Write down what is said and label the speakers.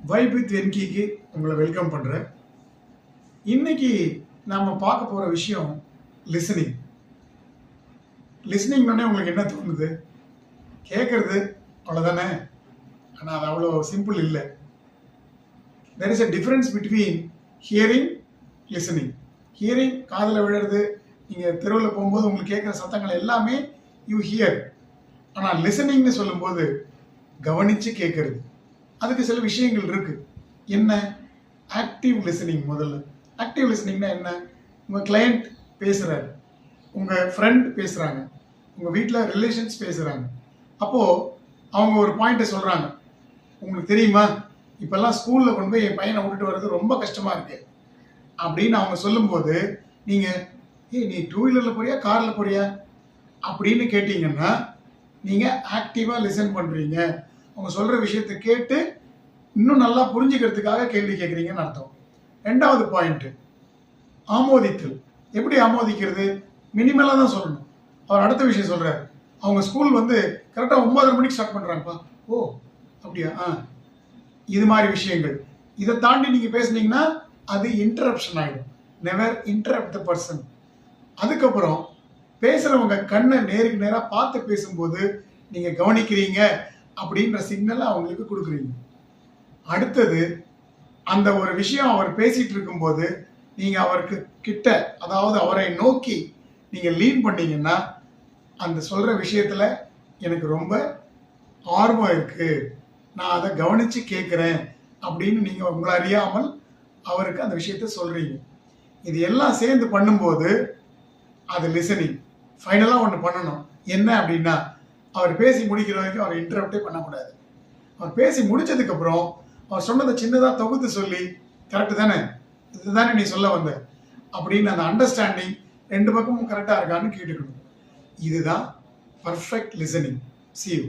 Speaker 1: Vibe with வென்கிக்கு உங்களை welcome பண்ணுறேன். இன்னைக்கு நாம் பார்க்க போகிற விஷயம் லிசனிங். லிசனிங் பண்ணே உங்களுக்கு என்ன தோணுது? கேட்குறது அவ்வளோதானே, ஆனால் அது அவ்வளோ சிம்பிள் இல்லை. There is a difference between hearing, listening. Hearing காதில் விழுறது, நீங்கள் தெருவில் போகும்போது உங்களுக்கு கேட்குற சத்தங்கள் எல்லாமே யூ ஹியர். ஆனால் லிசனிங்னு சொல்லும்போது கவனித்து கேட்குறது. அதுக்கு சில விஷயங்கள் இருக்குது. என்ன? Active listening. முதல்ல ஆக்டிவ் லிசனிங்னா என்ன? உங்கள் கிளையண்ட் பேசுகிறாரு, உங்கள் ஃப்ரெண்ட் பேசுகிறாங்க, உங்கள் வீட்டில் ரிலேஷன்ஸ் பேசுகிறாங்க. அப்போது அவங்க ஒரு பாயிண்ட்டை சொல்கிறாங்க. உங்களுக்கு தெரியுமா, இப்போல்லாம் ஸ்கூலில் கொண்டு போய் என் பையனை விட்டுட்டு வர்றது ரொம்ப கஷ்டமாக இருக்குது அப்படின்னு அவங்க சொல்லும்போது நீங்கள் நீ 2 வீலரில் போறியா காரில் போறியா அப்படின்னு கேட்டிங்கன்னா நீங்கள் ஆக்டிவாக லிசன் பண்ணுறீங்க. அவங்க சொல்கிற விஷயத்தை கேட்டு இன்னும் நல்லா புரிஞ்சுக்கிறதுக்காக கேள்வி கேட்குறீங்கன்னு அர்த்தம். 2வது பாயிண்ட்டு ஆமோதித்தல். எப்படி ஆமோதிக்கிறது? மினிமலாக தான் சொல்லணும். அவர் அடுத்த விஷயம் சொல்கிறார், அவங்க ஸ்கூல் கரெக்டாக 9:30 மணிக்கு ஸ்டார்ட் பண்ணுறாங்கப்பா. ஓ அப்படியா? இது மாதிரி விஷயங்கள். இதை தாண்டி நீங்கள் பேசுனீங்கன்னா அது இன்டரப்ஷன் ஆகிடும். Never interrupt the person. அதுக்கப்புறம் பேசுகிறவங்க கண்ணை நேருக்கு நேராக பார்த்து பேசும்போது நீங்கள் கவனிக்கிறீங்க அப்படின்ற சிக்னலை அவங்களுக்கு கொடுக்குறீங்க. அடுத்தது, அந்த ஒரு விஷயம் அவர் பேசிகிட்டு இருக்கும்போது நீங்கள் அவருக்கு கிட்ட, அதாவது அவரை நோக்கி நீங்கள் லீன் பண்ணீங்கன்னா அந்த சொல்கிற விஷயத்தில் எனக்கு ரொம்ப ஆர்வம் இருக்குது, நான் அதை கவனித்து கேட்குறேன் அப்படின்னு நீங்கள் உங்களை அறியாமல் அவருக்கு அந்த விஷயத்த சொல்கிறீங்க. இது எல்லாம் சேர்ந்து பண்ணும்போது அது லிசனிங். ஃபைனலாக ஒன்று பண்ணணும். என்ன அப்படின்னா, அவர் பேசி முடிக்கிற வரைக்கும் அவர் இன்டரப்டே பண்ணக்கூடாது. அவர் பேசி முடிச்சதுக்கப்புறம் அவர் சொன்னதை சின்னதாக தொகுத்து சொல்லி, கரெக்டு தானே, இதுதானே நீ சொல்ல வந்த அப்படின்னு அந்த அண்டர்ஸ்டாண்டிங் 2 பக்கமும் கரெக்டாக இருக்கான்னு கேட்டுக்கணும். இதுதான் பர்ஃபெக்ட் லிசனிங். See you.